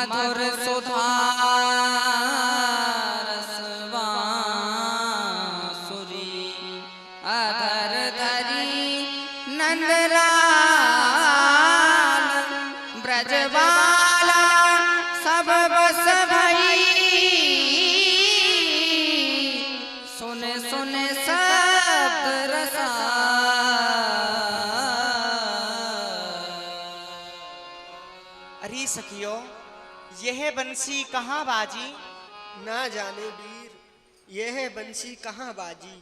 मधुर सुधा रसवांसुरी अधर धरी नंदलाल ब्रजबाला सब बस भई सुन सुन शब्द रसा। अरे सखियो, यह बंसी कहाँ बाजी? ना जाने वीर, यह बंसी कहाँ बाजी,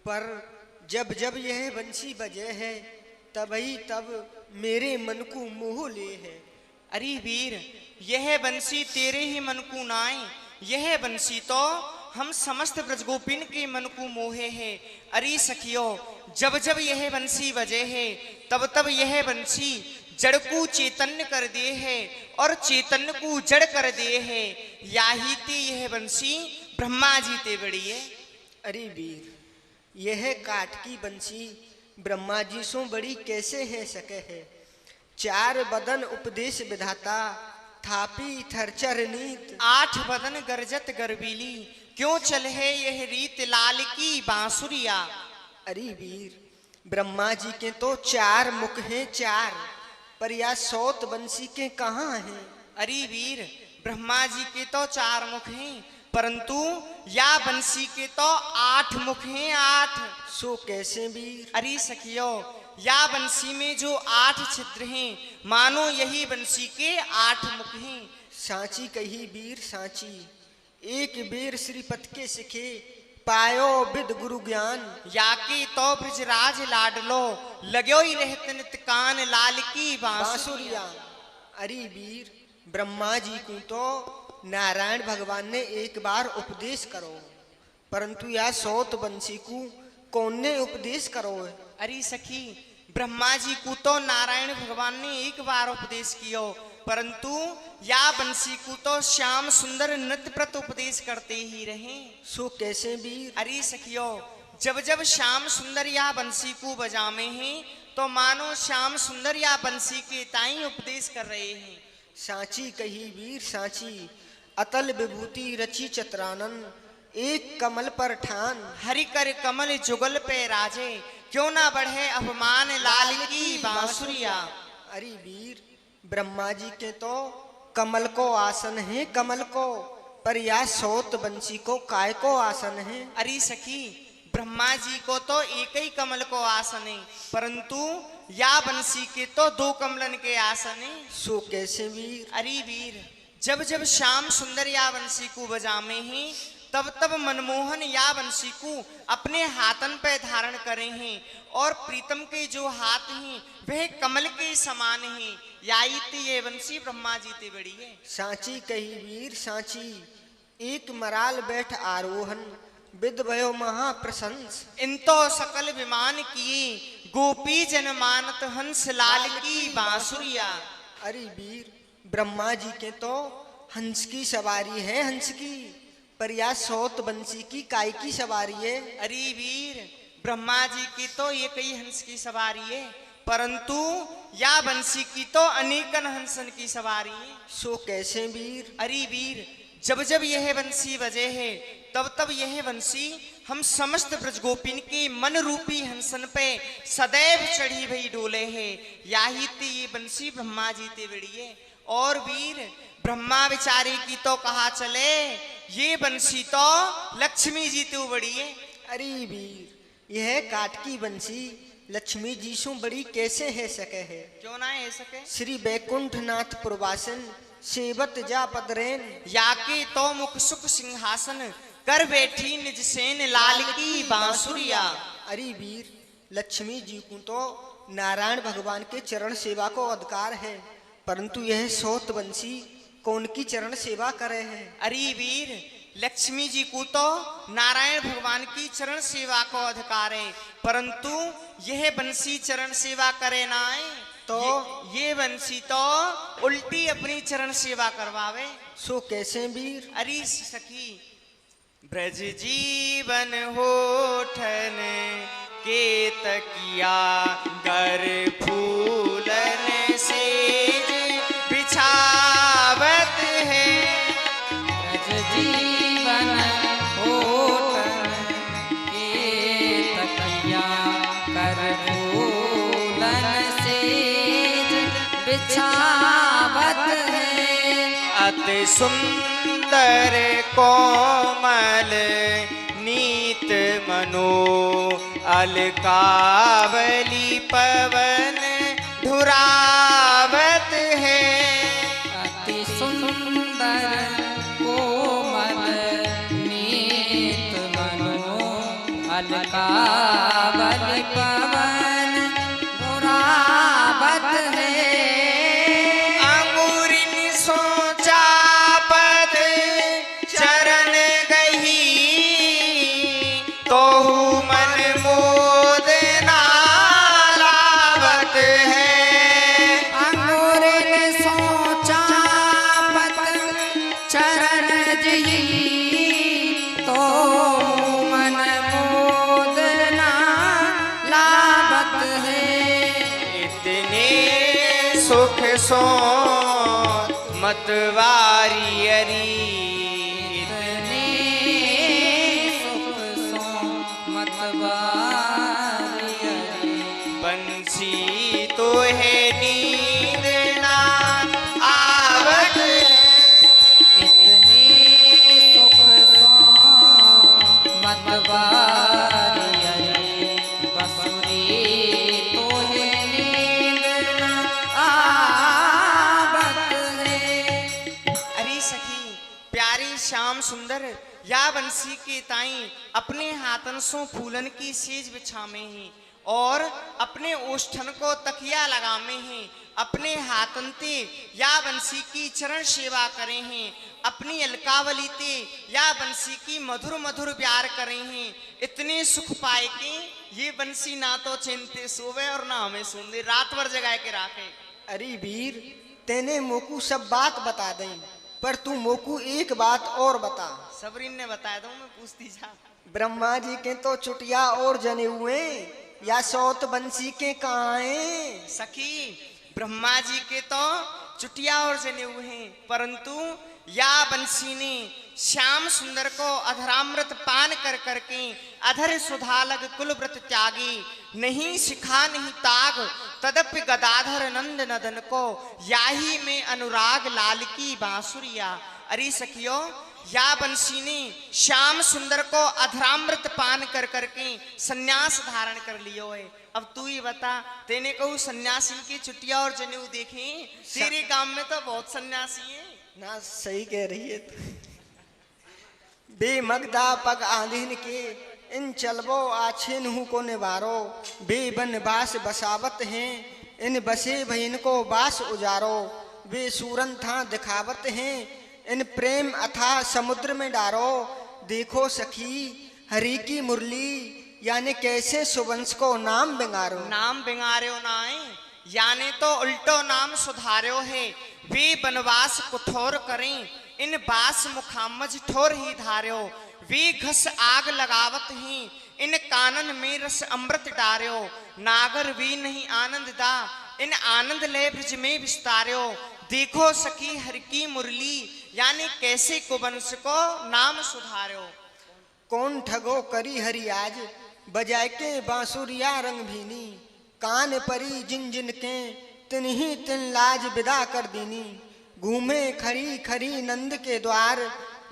पर जब जब यह बंसी बजे है तभी तब मेरे मन को मोह ले है। अरे वीर, यह बंसी तेरे ही मन को नाई, यह बंसी तो हम समस्त ब्रजगोपिन के मन को मोहे है। अरे सखियो, जब जब यह बंसी बजे है तब तब यह बंसी जड़ को चैतन्य कर दे है और चैतन्य को जड़ कर दे है। याही ते यह बंसी ब्रह्मा जी ते बड़ी है। अरे वीर, यह काठ की बंसी ब्रह्मा जी सो बड़ी कैसे है सके है। चार बदन उपदेश विधाता थापी थरचर नीत, आठ बदन गरजत गरबीली क्यों चल है यह रीत लाल की बांसुरिया। अरे वीर, ब्रह्मा जी के तो चार मुख हैं चार, पर या सौत बंसी के कहाँ हैं? अरे वीर, ब्रह्मा जी के तो चार मुख हैं परंतु या बंसी के तो आठ मुख हैं आठ। सो कैसे वीर? अरे सखियो, या बंसी में जो आठ छिद्र हैं मानो यही बंसी के आठ मुख हैं। सांची कही वीर सांची, एक बेर श्रीपत के सिखे पायो विद गुरु ज्ञान, याके तो ब्रजराज लाडलो लगो ही रहते नित कान लाल की बांसुरिया। अरे वीर, ब्रह्मा जी को तो नारायण भगवान ने एक बार उपदेश करो, परंतु या सौत बंसी को कौन ने उपदेश करो? अरे सखी, ब्रह्मा जी को तो नारायण भगवान ने एक बार उपदेश किया परंतु या बंसी को तो श्याम सुंदर नृत्य प्रत उपदेश करते ही रहे। सो कैसे वीर? अरे सखियो, जब जब श्याम सुंदर या बंसी को बजामे हैं तो मानो श्याम सुंदर या बंसी के ताई उपदेश कर रहे हैं। सांची कही वीर सांची, अतल विभूति रची चतुरानन एक कमल पर ठान, हरि कर कमल जुगल पे राजे क्यों ना बढ़े अपमान लाल की बांसुरिया। अरे वीर, ब्रह्मा जी के तो कमल को आसन है कमल को, पर या सौत बंसी को काय को आसन है? अरे सखी, ब्रह्मा जी को तो एक ही कमल को आसन है परंतु या बंसी के तो दो कमलन के आसन है। सो कैसे वीर? अरे वीर, जब जब श्याम सुंदर या बंसी को बजामे हैं तब तब मनमोहन या बंसी को अपने हाथन पे धारण करे हैं और प्रीतम के जो हाथ हैं वह कमल के समान हैं। याई ते ये बंसी ब्रह्मा जी ते बड़ी है। सांची कही वीर सांची, एक मराल बैठ आरोहन विद भयो महाप्रशंस, इन तो सकल विमान किए गोपी जन मानत हंस लाल की बांसुरिया। अरे वीर, ब्रह्मा जी के तो हंस की सवारी है हंस की, पर या सौत बंसी की काय की सवारी है? अरे वीर, ब्रह्मा जी की तो एक ही हंस की सवारी है परंतु या बंसी की तो अनेकन हंसन की सवारी है। सो कैसे वीर? अरे वीर, जब जब यह बंसी बजे है तब तब यह बंसी हम समस्त ब्रजगोपिन के मन रूपी हंसन पे सदैव चढ़ी भई डोले है। याही ते ये बंसी ब्रह्मा जी ते बड़ी है। और वीर, ब्रह्मा विचारी की तो कहा चले ये बंसी तो लक्ष्मी जी तो बड़ी है। अरे वीर, यह काठ की बंसी लक्ष्मी जी सो बड़ी कैसे है सके है? क्यों ना है सके? श्री बैकुंठ नाथ पुरवासन सेवत जा पदरेन, याके तो मुख सुख सिंहासन कर बैठी निज सेन लाल की बांसुरिया। अरे वीर, लक्ष्मी जी को तो नारायण भगवान के चरण सेवा को अधिकार है, परंतु यह सौत बंसी कौन की चरण सेवा करे है? अरे वीर, लक्ष्मी जी को तो नारायण भगवान की चरण सेवा को अधिकार है परंतु यह बंसी चरण सेवा करे ना है तो ये बंसी तो उल्टी अपनी चरण सेवा करवावे। सो कैसे वीर? अरे सखी, ब्रज जीवन होठन के तकिया कर फूलन से बिछावत या कर फूलन से बिछावत है। अति सुंदर कोमल नीत मनो अलकावली पवन धुरावत है। अति सुंदर कोमल नीत मनो अलकावली पवन धुरावत है। अंगुरिन सोचा पद चरण गही तोहु मन मोद नालावत है। अंगुरिन सोचा पत चरण जही तो मन मोदना लावत है। इतने सुख सो मतवारी अरी इतने सुख सो मतवारी बंसी तो है नींद ना आवत है। इतने सुख सो मतवारी बसुरी तो है नींद न आवत है। अरे सखी प्यारी श्याम सुंदर या बंसी के ताई अपने हाथन सो फूलन की सेज बिछामे हैं और अपने ओष्ठन को तकिया लगामे हैं। अपने हाथन ते या बंसी की चरण सेवा करें हैं। अपनी अलकावली ते या बंसी की मधुर मधुर प्यार करें हैं। इतने सुख पाए कि ये बंसी ना तो चिंते सोवे और ना हमें सुन दे, रात भर जगाए के राखे। अरे वीर, तेने मोकू सब बात बता दें, पर तू मोकू एक बात और बता। सबरीन ने बताया था, मैं पूछती जा। ब्रह्मा जी के तो चुटिया और जने हुए या सौत बंसी के कहाँ हैं? सखी ब्रह्मा जी के तो चुटिया और जने हुए हैं, परंतु या बंसी ने श्याम सुंदर को अधरामृत पान कर करके अधर सुधालग कुल व्रत त्यागी। नहीं सिखा नहीं ताग तदपि गदाधर नंद नदन को याही में अनुराग लाल की बांसुरिया। अरे सखियो, या बंसी ने श्याम सुंदर को अधरामृत पान कर करके सन्यास धारण कर लियो है। अब तू ही बता, तेने कहू सन्यासी की चुटिया और जनेऊ देखे? तेरे गांव में तो बहुत सन्यासी है ना। सही कह रही है बेमगदा पग आंधीन के इन चलबो आछे नहु को निवारो। बेबन बास बसावत हैं इन बसे भइन को बास उजारो। वे सूरन था दिखावत हैं इन प्रेम अथा समुद्र में डारो। देखो सखी हरि की मुरली यानी कैसे सुवंश को नाम बिंगारो। नाम बिंगारो ना है, यानी तो उल्टो नाम सुधार्यो है। वे बनवास कुठोर करें इन बास मुखामज ठोर ही धार्यो। वे घस आग लगावत हैं इन कानन में रस अमृत डार्यो। नागर वी नहीं आनंद दा इन आनंद ले ब्रज में विस्तार्यो। देखो सखी हर की मुरली यानी कैसे कुबंश को नाम सुधार्यो। कौन ठगो करी हरि आज बजाय के बांसुरिया रंग भीनी। कान परी जिन जिन के तिन ही तिन लाज विदा कर दीनी। घूमे खरी खरी नंद के द्वार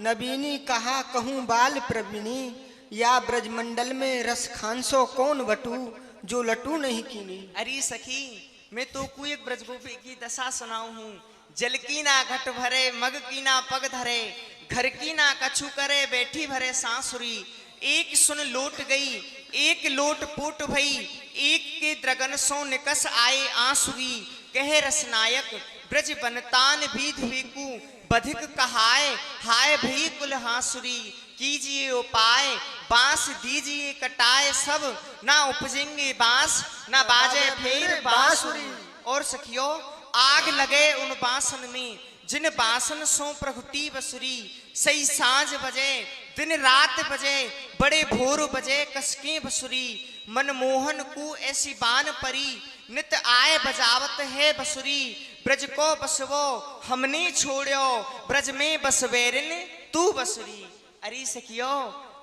नबीनी कहा कहूँ बाल प्रवीणी। या ब्रजमंडल में रस खांसो कौन बटू जो लटू नहीं कीनी। अरे सखी मैं तो को एक ब्रजगोपी की दशा सुनाऊ हूँ। जल की ना घट भरे मग की ना पग धरे घर की ना कछु करे बैठी भरे सांसुरी। एक सुन लोट गई एक लोट पोट भई एक के द्रगन सो निकस आए आंसुरी। कहे रसनायक ब्रज बनतान बीध बेकू बधिक कहाय हाय भई कुल हासुरी। कीजिए उपाय बांस दीजिए कटाए सब ना उपजेंगे बांस ना बाजे फिर बांसुरी। और सखियो आग लगे उन बांसन में जिन बांसन सो प्रगुटी बसुरी। सही सांझ बजे दिन रात बजे बड़े भोर बजे कसके बसुरी। मनमोहन को ऐसी बान परी नित आय बजावत है बसुरी। ब्रज को बसवो हमने छोड़ो ब्रज में बसवेरिन तू बसुरी। अरे सखियो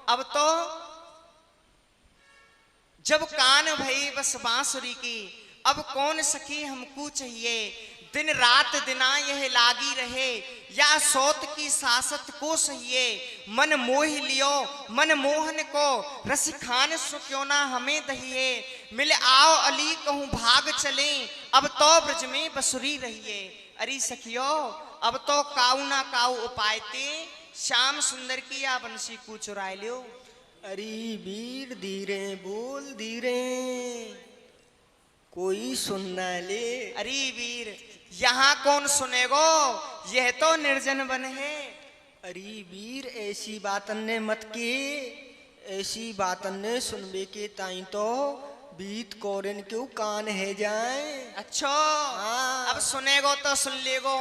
अब तो जब कान भई बस बांसुरी की, अब कौन सखी हमको चाहिए। दिन रात दिना यह लागी रहे, या सौत की सासत को सहिए। मन मोह लियो मन मोहन को, रस खान सो क्यों ना हमें दहिए। मिल आओ अली कहूँ भाग चले, अब तो ब्रज में बसुरी रहिए। अरे सखियो अब तो काऊ ना काऊ उपाय ते, श्याम सुंदर की या बंसी को चुराए लियो। अरे वीर धीरे बोल धीरे, कोई सुनना ले। अरे वीर यहाँ कौन सुनेगो, यह तो निर्जन वन है। अरे वीर ऐसी बातन ने मत के, ऐसी बातन ने सुनबे के ताई तो बीत कोरन क्यों कान है जाए। अच्छा हाँ। अब सुनेगो तो सुन लेगो।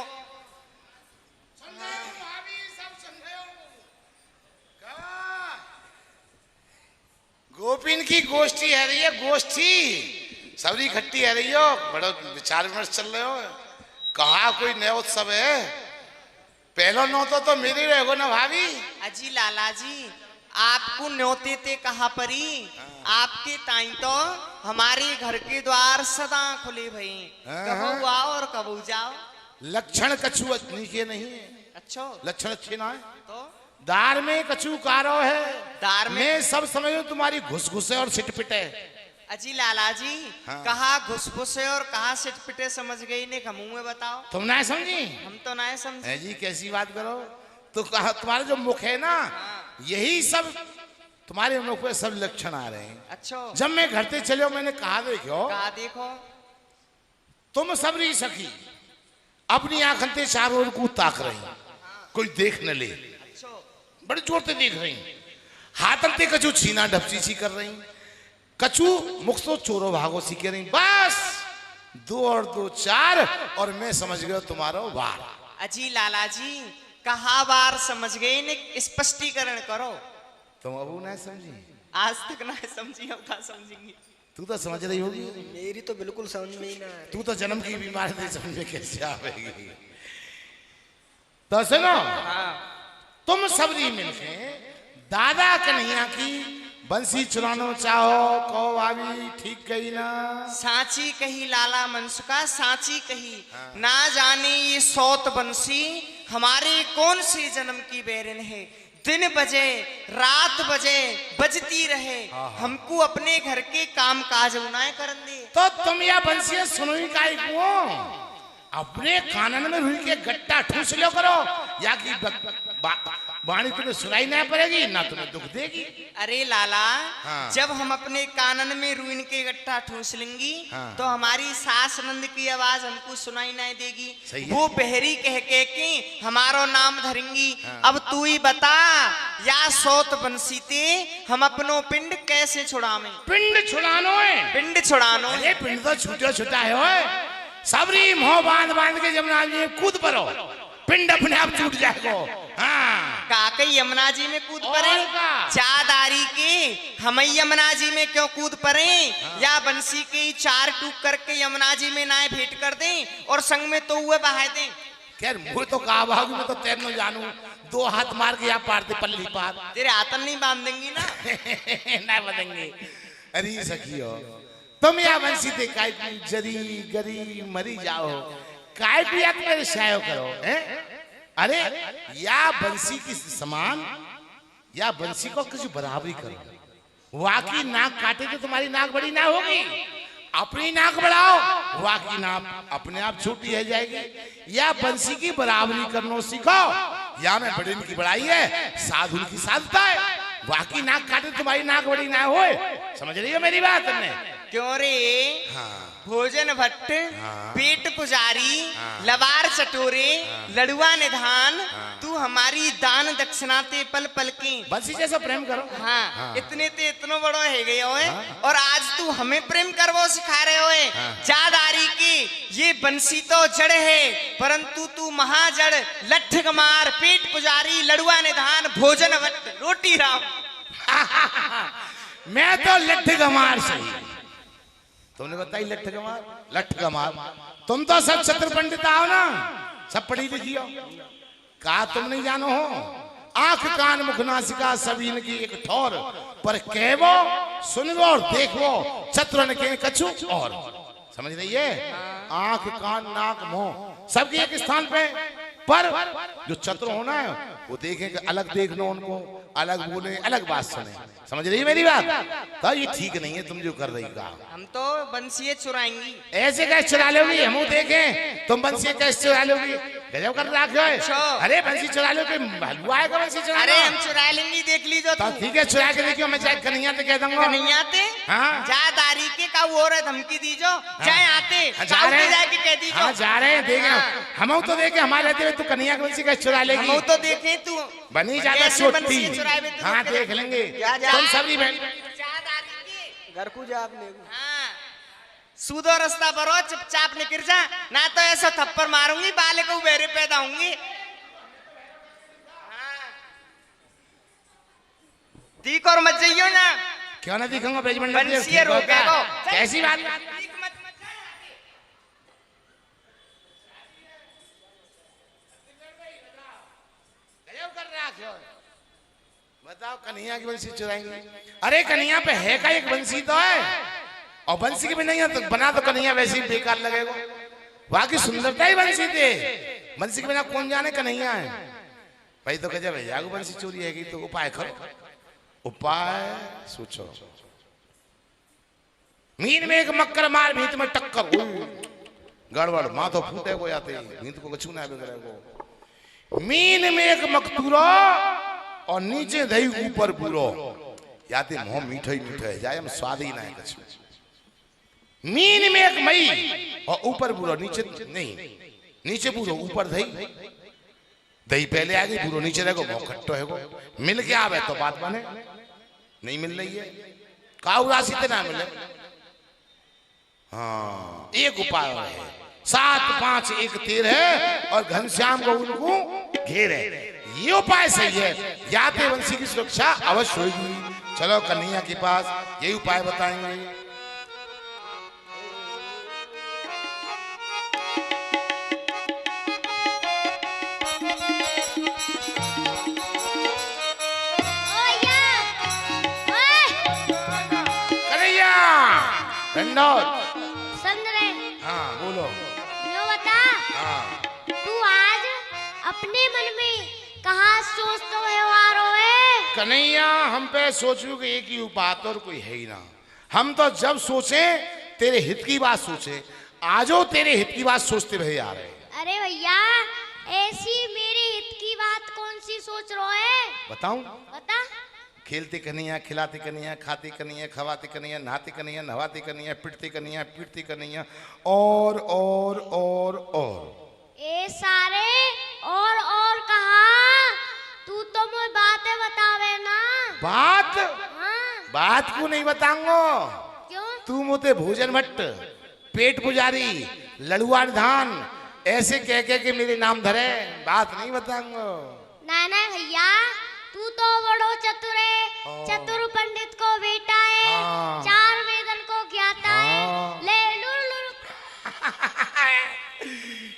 गोपिन की गोष्ठी है रही है, गोष्ठी सबरी इकट्ठी है रही हो, बड़ा विचार विमर्श चल रहे हो। कहा कोई नया उत्सव है, पहलो न्योतो तो मेरे रहेगो ना भाभी। अजी लाला जी आपको न्योते ते कहा परी, आपके ताई तो हमारे घर के द्वार सदा खुले भई, कबू आओ और कबू जाओ। लक्षण कछु नीचे नहीं है, अच्छा लक्षण अच्छे ना है। तो दार में कछु कारो है, दार में मैं सब समझ तुम्हारी घुस घुसे और सिटपिट है। अजी लाला जी हाँ। कहा घुसपुसे और कहा सिटपिटे समझ गई ने मुंह में बताओ। तुम ना समझी? हम तो ना समझे। है जी कैसी बात करो, तो कहा तुम्हारा जो मुख है ना, यही सब तुम्हारे मुख पे सब लक्षण आ रहे हैं। अच्छा जब मैं घर से चले मैंने कहा देखो, कहा देखो तुम सबरी सखी अपनी आंखन से चारों ओर को ताक रही, कोई देख न ले, अच्छा बड़े जोर से देख रही। हाथन ते कछु छीना ढपसी सी कर रही, कछु मुख तो चोरो भागो सी कह रही। बस 2 और 2 4 और मैं समझ गया तुम्हारा वार। अजी लाला जी कहा बार समझ गए ने, स्पष्टीकरण करो। तुम अब ना समझी? आज तक ना समझी, अब कहाँ समझेंगे। तू तो समझ रही होगी, मेरी तो बिल्कुल समझ में ही ना आ रही। तू तो जन्म की बीमारी नहीं समझे कैसे आवेगी। तो सुनो, तुम सबरी मिलके दादा कन्हैया की बंसी चुराना चाहो, कहो भाभी ठीक कही ना। सांची कही लाला मनसुका, सांची कही। ना जाने ये सौत बंसी हमारे कौन से जन्म की बैरन है। दिन बजे रात बजे बजती रहे, हमको अपने घर के काम काज उनाए करन दे। तो तुम या बंसी सुनो ही काहे को, अपने कानन में रुई के गट्टा ठूस लो करो, या कि वाणी तुम्हें सुनाई नहीं पड़ेगी ना तुम्हें दुख देगी। अरे लाला हाँ। जब हम अपने कानन में रुइन के गट्टा ठूस लेंगी, हाँ। तो हमारी सास नंद की आवाज हमको सुनाई नहीं देगी। सही है। वो बहरी कह के कि हमारो नाम धरेंगी। अब तू ही बता, या सौत बंसीते हम अपनो पिंड कैसे छुड़ावे। पिंड छुड़ानो है, पिंड छुड़ानो। अरे पिंड तो छूटा छूटा है ओए। सबरी मोह बांध बांध के जमुना जी में कूद पड़ो, पिंड अपने आप छूट जाएगा। हाँ काकई यमुना जी में कूद पड़े, और का? चादारी के हम यमुना जी में क्यों कूद पड़े। या बंसी के 4 टूक करके यमुना जी में नाय भेंट कर दें और संग में तो हुए बहा दें। खैर मुझे तो कहा भागी, मैं तो तैरना जानू, 2 हाथ मार के यहाँ पार दे पल्ली पार। तेरे आतन नहीं बांध देंगी ना। ना बदलेंगे। अरे सखियो तुम या बंसी ते काय की जरी गरी मरी जाओ, काय भी आप मेरे शायो करो हैं? अरे या बंसी की समान या बंसी को कुछ बराबरी करो। वाकी नाक काटे तो तुम्हारी नाक बड़ी ना होगी, अपनी नाक बढ़ाओ, वाकी नाक अपने आप छोटी हो जाएगी। या बंसी की बराबरी करना सीखो, या मैं बड़े की बड़ाई है, साधु की साधुता है। वाकी नाक काटे तुम्हारी नाक बड़ी ना हो। समझ रही हो मेरी बात तुमने? क्यों रे। हाँ। भोजन भट्ट, हाँ। पेट पुजारी, हाँ। लबार चटोरे, लड़ुआ निधान, तू हमारी दान दक्षिणाते पल पल की। बंसी जैसा प्रेम करो। हाँ, हाँ। इतने ते इतनो बड़ो है गए होए। हाँ। और आज तू हमें प्रेम करवो सिखा रहे होए। जादारी की ये बंसी तो जड़ है, परंतु तू महाजड़, लठ गमार, पेट पुजारी, लड़ुआ निधान, भोजन भट्ट, रोटी राम। मैं तो लठ गमार सही। तुमने बताई लठ गमार, लठ गमार। तुम तो सब छत्र पंडित आओ ना, सब पढ़ी लिखी हो। कहा तुम नहीं जानो हो, आंख कान मुख नासिका सभी इनकी एक ठौर, पर कहवो सुनबो और देखो, चतुरन के कछु और। समझ रही है? आंख, कान, नाक, मुंह सबके एक स्थान पे, पर जो चतुर होना है वो देखें कि अलग देख लो उनको, अलग बोले, अलग बात सुने। समझ रही है मेरी बात? तो ये ठीक नहीं है तुम जो कर रही का। हम तो बंसी चुराएंगी। ऐसे कैसे चुरा लोगी? हम देखें तुम बंसी कैसे चुरा लोगी? गजब कर रखे हो। अरे बंसी चुरा लो, कोई हलवा है का बंसी चुरा? अरे हम चुरा लेंगे, देख लीजिए। तो ठीक है, चुरा के देखियो। मैं चाहे कन्हैया ते कह दूंगा। कन्हैया ते? हाँ। जा दारी के का वो रहे धमकी दीजो, चाहे आते जा रहे जाके कह दीजो। हाँ जा रहे हैं, देखे हम तो देखे हमारे रहते हुए तू कन्हैया की बंसी कैसे चुरा लेगी? हम तो देखे तू बनी ज्यादा ऐसे छोटी। बंसी चुराए हुए तो हाँ देखे। देख लेंगे जा। तुम सबरी बहन। जा दारी के। घर को जा आपने। हाँ। सूदो रास्ता बरो, चुपचाप निकल जा, ना तो ऐसा थप्पड़ मारूंगी, बाले को बेरे पैदा होंगी। ठीक और मत जाइयो ना। क्यों ना दिखाऊंगा बेजमेंट? बंसी रोकेगो। कैसी बात? बताओ कन्हैया की बंसी चुराएंगे? अरे कन्हैया पे है का एक बंसी तो है, और बंसी की भी नहीं है तो बना तो कन्हैया वैसे ही बेकार लगेगा। वहां की सुंदरता ही बंसी थे, बंसी के बिना कौन जाने कन्हैया है भाई। तो गजब है, जागो बंसी चोरी है तो उपाय करो, उपाय सोचो। मीन में एक मक्कर मार, भीत में टक्कर, गड़बड़ माँ तो फूटे को जाते, भीत को कछू ना बिगड़े को। मीन में एक मकतूरो और नीचे दही ऊपर पूरो, याते मुंह मीठा ही मीठा है, जाए हम स्वाद ही ना है कछु। मीन में एक मई और ऊपर पूरो, नीचे नहीं, नीचे पूरो ऊपर दही, दही पहले आ गई, पूरो नीचे रहेगो, मुंह खट्टो है, मिल के आवे तो बात बने। नहीं मिल रही है, काऊ राशि तो ना मिले। हाँ एक उपाय है, 7, 5, 1, 13 है और घनश्याम को उनको घेरे, ये उपाय सही है। याते वंशी की सुरक्षा अवश्य होगी। चलो कन्हैया के पास यही उपाय बताएंगे। कन्हैया समझ रहे? हाँ बोलो। यो बता, हाँ तू आज अपने मन में कहाँ सोच तो व्यवहार है? कन्हैया हम पे सोचू कि एक ही बात और कोई है ही ना। हम तो जब सोचे तेरे हित की बात सोचे, आजो तेरे हित की बात सोचते रहे आ रहे। अरे भैया, ऐसी मेरे हित की बात कौन सी सोच रहे है? बताऊं? बता। खेलते कन्हैया, खिलाते कन्हैया, खाते कन्हैया, खवाते कन्हैया, नहाते कन्हैया, नवाते कन्हैया, पिटते कन्हैया, पीटते कन्हैया, और ए सारे और कहा? तू तो मुझे बातें बतावे ना। बात हाँ। बात को नहीं बताऊंगो। क्यों? तू मुझे भोजन भट्ट, पेट पुजारी, लड़ुआ धान ऐसे कह के मेरे नाम धरे, बात नहीं बताऊंगो। ना भैया, तू तो बड़ो चतुर है, चतुर पंडित को बेटा है, हाँ। 4 वेदन को ज्ञाता है। हाँ। ले लुल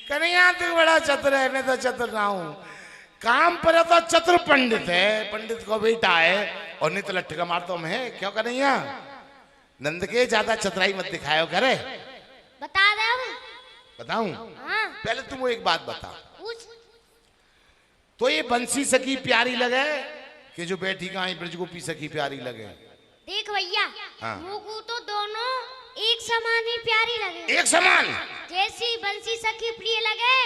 कन्हैया तू बड़ा चतुर है, मैं तो चतुर ना हूँ। काम पर तो चतुर पंडित है, पंडित को बेटा है, और नहीं तो लट्ठे का मारता मैं। क्यों कन्हैया? नंद के ज्यादा चतुराई मत दिखायो करे। बता दे अब। बताऊं? हाँ। पहले तुम एक बात बता, पूछ। तो ये बंसी सखी प्यारी लगे कि जो बैठी कहाँ ब्रज गोपी सखी प्यारी लगे? देख भैया, हाँ। मुझको तो दोनों एक समान ही प्यारी लगे। एक समान? जैसी बंसी सखी प्रिय लगे,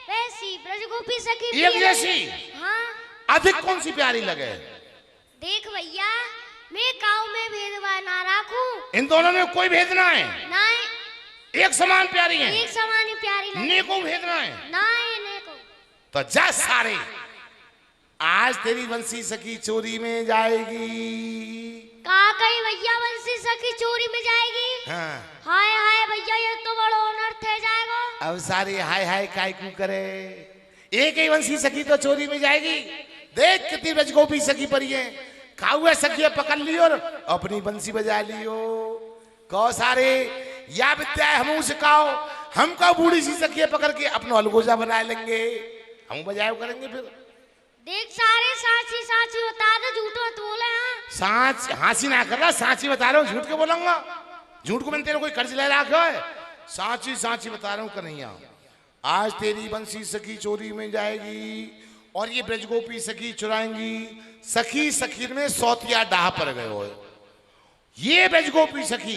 वैसी ब्रजगोपी सखी एक प्रिय जैसी? लगे। हाँ। अधिक कौन सी प्यारी लगे? देख भैया, मैं काऊ में भेदभाव ना रखूं। इन दोनों में कोई भेद ना है? ना, एक समान प्यारी है, एक समान ही प्यारी लगे। नेको भेद ना है? ना ने को। तो जा सारे, आज तेरी बंसी सखी चोरी में जाएगी। कहा कहीं भैया बंसी सखी चोरी में जाएगी? हाँ। हाय हाय भैया, ये तो बड़ा अनर्थ है जाएगा। अब सारे हाय हाय काय क्यों करे? एक ही बंसी सखी तो चोरी में जाएगी। देख कितनी ब्रज गोपी सखी परी है, खाऊ सखी पकड़ लियो और अपनी बंसी बजा लियो। कहो सारे, या विद्या हम सिखाओ, हम का बूढ़ी सी सखी पकड़ के अपना अलगोजा बना लेंगे, हम बजायो करेंगे। फिर देख सारे साची साची बता दे, झूठो मत बोले। हाँ सांच हंसी ना कर रहा, सांची बता रहा हूँ, झूठ के बोलूंगा? झूठ को मैंने तेरे कोई कर्ज ले रखा है? सांची सांची बता रहा हूँ कन्हैया, आज तेरी बंसी सखी चोरी में जाएगी और ये ब्रजगोपी सखी चुराएंगी। सखी सखी में सौतिया डाह पर गए हो, ये ब्रजगोपी सखी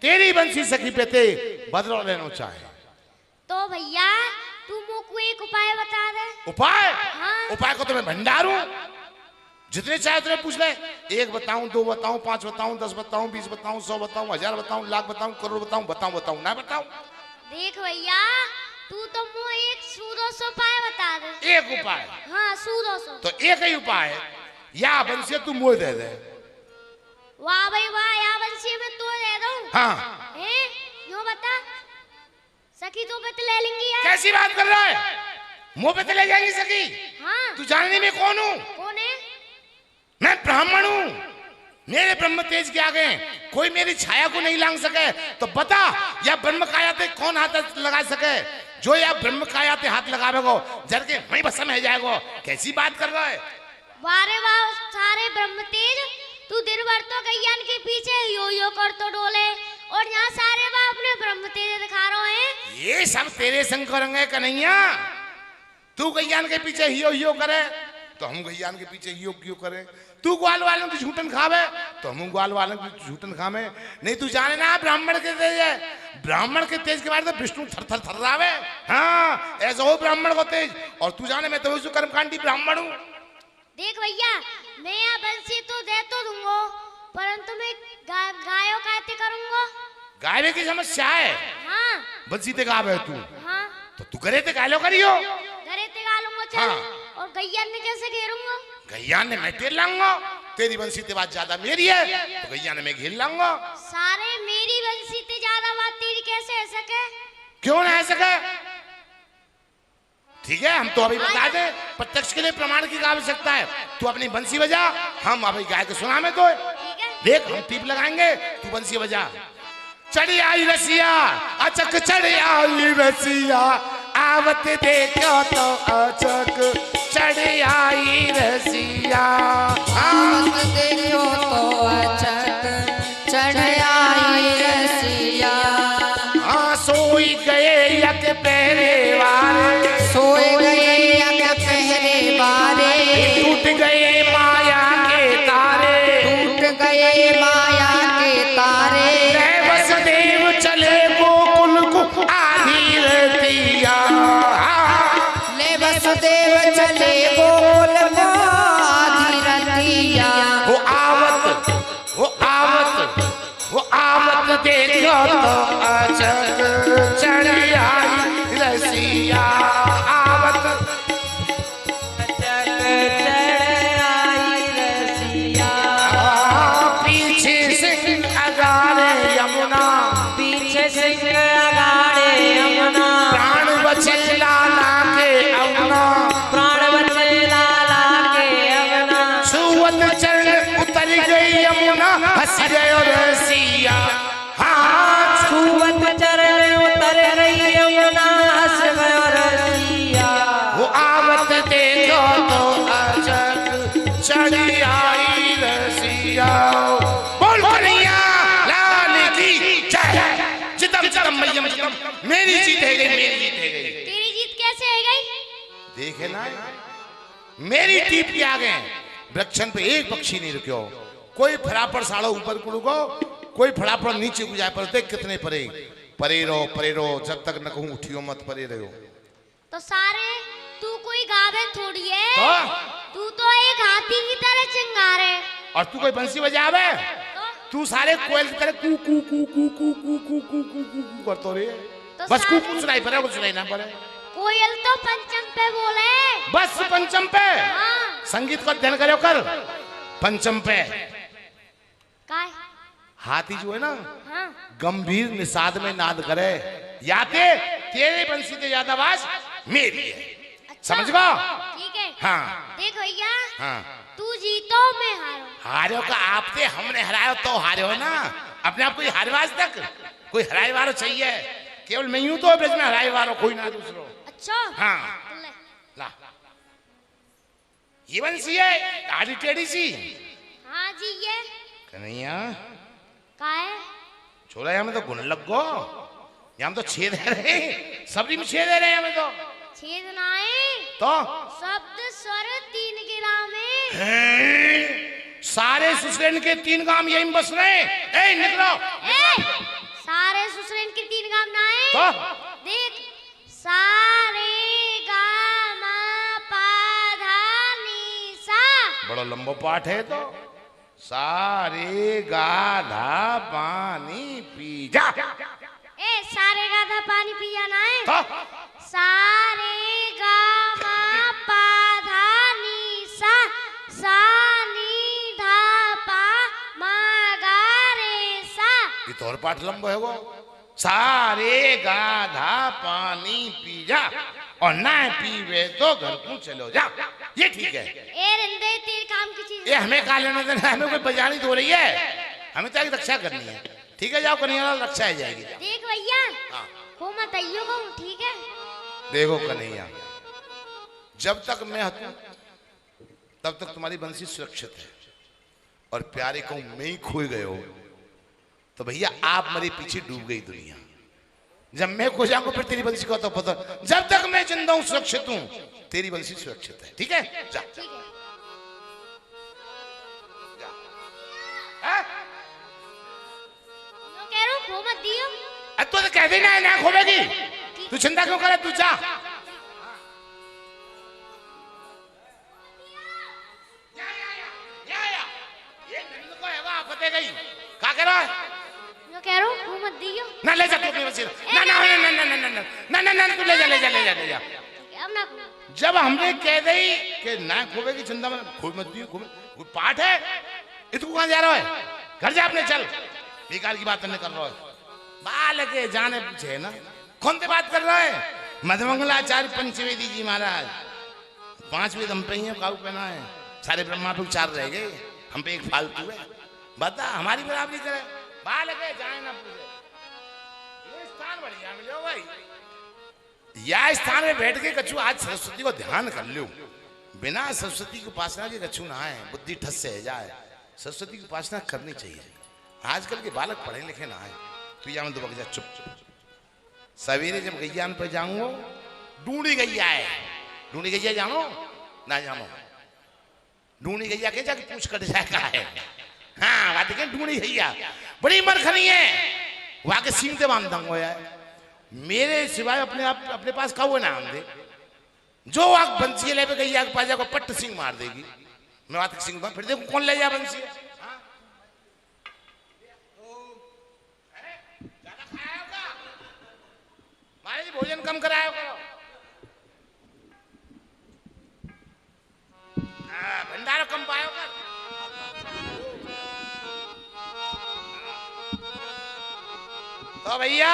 तेरी बंसी सखी पे ते बदला लेना चाहे तो भैया तू मुझको एक उपाय बता दे। उपाय? हाँ। उपाय को तो मैं भंडार हूं, जितने चाहे उतने पूछ ले। एक बताऊं, दो बताऊं, 5 बताऊं, 10 बताऊं, 20 बताऊं, 100 बताऊं, 1000 बताऊं, लाख बताऊं, करोड़ बताऊं, बताऊं ना बताऊं? देख भैया तू तो मुझे एक सूदो सो उपाय बता दे। एक उपाय? हाँ सूदो सो। तो एक ही उपाय है, या बंसी तू मुझे दे दे। वाह भाई वाह, या बंसी में तू दे दूं? हाँ। हैं? यूं बता, सखी तो पे ले लेंगी यार। कैसी बात कर रहा है? मुंह पे तो ले जाएंगी सखी? हाँ। तू जानने में कौन हूँ? कौन है? मैं ब्राह्मण हूँ, मेरे ब्रह्म तेज के आगे कोई मेरी छाया को नहीं लांग सके। तो बता, या ब्रह्म काया ते कौन हाथ लगा सके? जो या ब्रह्म काया ते हाथ लगावेगो जर के वहीं भस्म हो जाएगो। कैसी बात कर रहा है? वारे वाह सारे ब्रह्म तेज, तू दिन भर तो गैयन के पीछे यो कर तो डोले और यहाँ सारे बाप अपने ब्रह्म तेज दिखा रहे हैं। ये सब तेरे संग करेंगे कन्हैया। तू गैयान के पीछे हियो करे तो हम गैयान के पीछे हियो क्यों करें? तू ग्वाल वालों की झूठन खावे तो हम ग्वाल वालों की झूठन खावे। नहीं तू जाने ना ब्राह्मण के तेज है, ब्राह्मण के तेज के बारे में विष्णु थर थर थर्रावे। हाँ ऐसा हो ब्राह्मण को तेज, और तू जाने मैं तो कर्मकांडी ब्राह्मण हूँ। देख भैया मैं यहाँ बंसी तो दे तो दूंगा, परंतु मैं गायों कहते करूंगा। गायवे की समस्या है? हाँ। बंसी ते गावे तू? हाँ। तो तू करे ते गालो करियो? घरे ते गालूंगा चल। हाँ। और गैया ने कैसे घेरूंगा? गैया ने मैं टेर लाऊंगा, तेरी बंसी ते बात ज्यादा मेरी है तो गैया ने मैं घेर लाऊंगा। सारे मेरी बंसी ते ज्यादा बात तेरी कैसे है सके? क्यों ना है सके? ठीक है हम तो अभी बता दे, प्रत्यक्ष के लिए प्रमाण की आवश्यकता है। तू अपनी बंसी बजा, हम अभी गाय को सुना में तो देख हम टीप लगाएंगे, तू बंसी बजा। चढ़ी आई रसिया अचक, चढ़ी आई रसिया आवत देखो तो अचक, चढ़ी आई रसिया आवत देखो तो अचक, चढ़ आई रसिया। हाँ सोई गए यक पहरे वाले, सोए गए यक पहरे बारे, टूट गए माया के तारे, टूट गए माया के तारे। वसुदेव चले गोकुल को आधी रतिया, ले वसुदेव चले गोकुल को आधी रतिया। वो आवत देखो तो अचक, चढ़ी आई रसिया आवत। पीछे सिंह अगाड़े यमुना, पीछे सिंह अगाड़े यमुना, प्राण बचे लाला के अवना, प्राण बचे लाला के अवना। छुअत चरण उतर गई यमुना, हंस गयो रसिया। हाँ छुअत चरण उतर गई यमुना, हंस गयो रसिया। वो आवत देखो तो अचक, चढ़ी आई रसिया। बोल कन्हैया लाल की जय। जितम जितम मैयम जितम, मेरी जीत है गई, मेरी जीत है गई। तेरी जीत कैसे है गई? देखे ना मेरी टीप के आगे वृक्षन पे एक पक्षी नहीं रुक्यो, कोई फड़ापड़ साड़ो ऊपर को रुको, कोई फड़ापड़ नीचे को जाए पर देख कितने परे परे रहो, जब तक न कहूं उठियो मत परे रहो। तो सारे तू कोई गावे थोड़ी है, तो? तू तो एक हाथी की तरह चिंगारे। और तू कोई बंसी बजावे? तो? तू सारे कोयल की तरह कू कू कू कू कू कू कू कू कू कू कू करतो रे। तो बस कू सारे- सुनाई पड़े, कुछ सुनाई ना पड़े। कोयल तो पंचम पे बोले। बस पंचम पे हाँ। संगीत को ध्यान करो कर। पंचम पे काय? हाथी जो है ना हाँ। गंभीर निषाद में नाद करे, याते तेरे बंसी से ज्यादा आवाज मेरी है। अच्छा। समझ गो? ठीक है। हाँ। देख भैया हाँ। तू जीतो मैं हारो। हारो का आपते हमने हरायो तो हारे हो ना, अपने आप कोई हारे आज तक कोई हराए वालो चाहिए, केवल मैं यूं तो ब्रज में हराए वालो कोई ना दूसरो। अच्छा। हाँ। तो ले। ला ये बंसी है आधी टेढ़ी सी। हाँ जी ये कन्हैया का है? छोरा यहाँ में तो गुण लग गो, यहाँ तो छेद है रहे, सब्जी में छेद है रहे यहाँ में तो। छेद ना है तो शब्द स्वर 3 गिरा में। सारे सुसरेन के 3 गांव यहीं में बस रहे। ए निकलो। सारे सुसरेन के 3 गांव ना है। तो देख सारे गामा पा धा नी सा। बड़ा लंबा पाठ है तो। सारे गाधा पानी पी जा। सारे गाधा पानी पी जाना है। तो सारे गामा पा धा नी सा सा नी धा पा मा गा रे सा। ये तो और पाठ लंबा है वो। सारे गाधा पानी पी जा और ना पीवे तो घर को चलो जा। ये ठीक है। ए रिंदे तेरे काम की चीज। ये हमें का लेना देना, हमें कोई बजानी तो हो रही है, हमें तो एक रक्षा करनी है। ठीक है जाओ कन्हैया रक्षा है जाएगी। देख भैया हो मत आइयो को ठीक है। देखो कन्हैया जब तक मैं हूं तब तक तुम्हारी बंसी सुरक्षित है और प्यारे को मैं ही खो गए हो तो भैया आप मेरे पीछे डूब गई दुनिया। जब मैं खो जाऊंगा फिर तेरी बंसी का तो पता। जब तक मैं जिंदा हूं सुरक्षित हूं तेरी बंसी सुरक्षित है। ठीक है जा। ठीक है। यो कह रहा हूं खो मत दियो। तो कह देना है ना खोवेगी, तू चिंता क्यों करे, तू जा। क्या कह रहा है? यो कह रहा हूं खो मत दियो। ना ले जा तू अपनी बंसी। ना ना ना ना ना ना ना ना ना तू ले जा ले जा ले जा ले जा। अब ना खो। जब हमने कह दी कि ना खोवेगी चिंता में खो मत दियो, कोई पाठ है। इतने कहां जा रहा है? घर जा अपने चल, बेकार की बात नहीं कर रहा है। बाल के जाने पूछे ना कौन से बात कर रहा है? मधुमंगलाचार्य पंचवेदी जी महाराज 5 वेद हम पे ही काऊ पहना है, सारे ब्रह्मा पे 4 रह गए, हम पे एक फालतू है। बता हमारी बराबरी करे, बाल के जाए ना पूछे। ये स्थान बढ़िया मिलो भाई, या स्थान में बैठ के कछु आज सरस्वती को ध्यान कर लो। बिना सरस्वती की उपासना के कछु ना आए, बुद्धि ठस से जाए। सरस्वती की उपासना करनी चाहिए। आजकल के बालक पढ़े लिखे ना आए। तू यहाँ में दुबक जा, चुप चुप। सवेरे जब गैयान पर जाऊंगा, ढूंढी गैया है, ढूंढी गैया जानो ना जानो, ढूंढी गैया के जाके पूछ कट जाएगा है। हाँ बात है, ढूंढी गैया बड़ी मरखनी है, वहां के सींग से बांध दूंगा यार। मेरे सिवाय अपने आप अपने पास कौवे ना हम दे, जो आग बंसी ले पे गैया के पास जाकर पट्ट सिंह मार देगी। मैं बात सिंह फिर देखो कौन ले जा बंसी। भोजन कम कराया करो, भंडारा कम पायो कर। तो भैया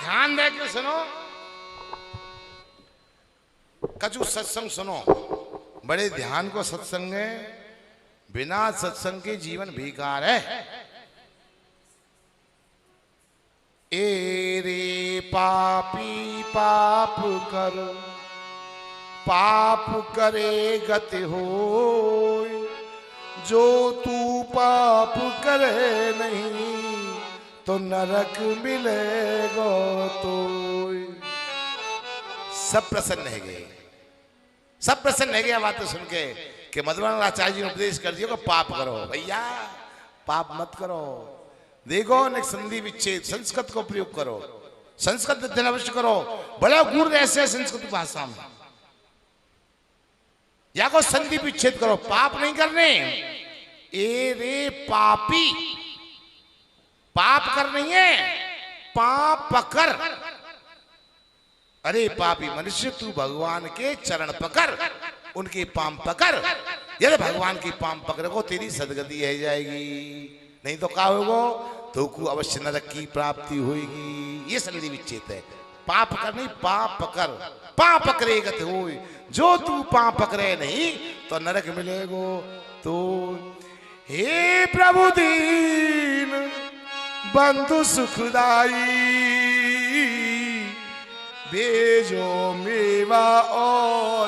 ध्यान दे के सुनो, कछु सत्संग सुनो, बड़े ध्यान को सत्संग है। बिना सत्संग के जीवन बेकार है। ए रे पापी पाप कर, पाप करे गति हो, जो तू पाप करे नहीं तो नरक मिलेगा। तो सब प्रसन्न है गए, सब प्रसन्न है गया बात तो सुन के कि मधुमंगलाचार्य जी ने उपदेश कर दिया कि पाप करो। भैया पाप मत करो। देखो निक संधि विच्छेद संस्कृत को प्रयोग करो, संस्कृत अध्ययन अवश्य करो। बड़ा गुण ऐसे संस्कृत भाषा में या को संधि विच्छेद करो, पाप नहीं करने। ए रे पापी, पाप कर नहीं है, पाप पकड़। अरे पापी मनुष्य तू भगवान के चरण पकड़, उनके पाम पकड़। यदि भगवान की पाम पकड़ो तेरी सदगति है जाएगी, नहीं तो क्या होगा, तो को अवश्य नरक की प्राप्ति होगी। ये संधि विच्छेद है। पाप कर नहीं, पाप पकड़, पाप पकड़े गत हो, जो तू पाप पकड़े नहीं तो नरक मिलेगो। तो हे प्रभु दीन बंधु सुखदाई, भेजो मेवा और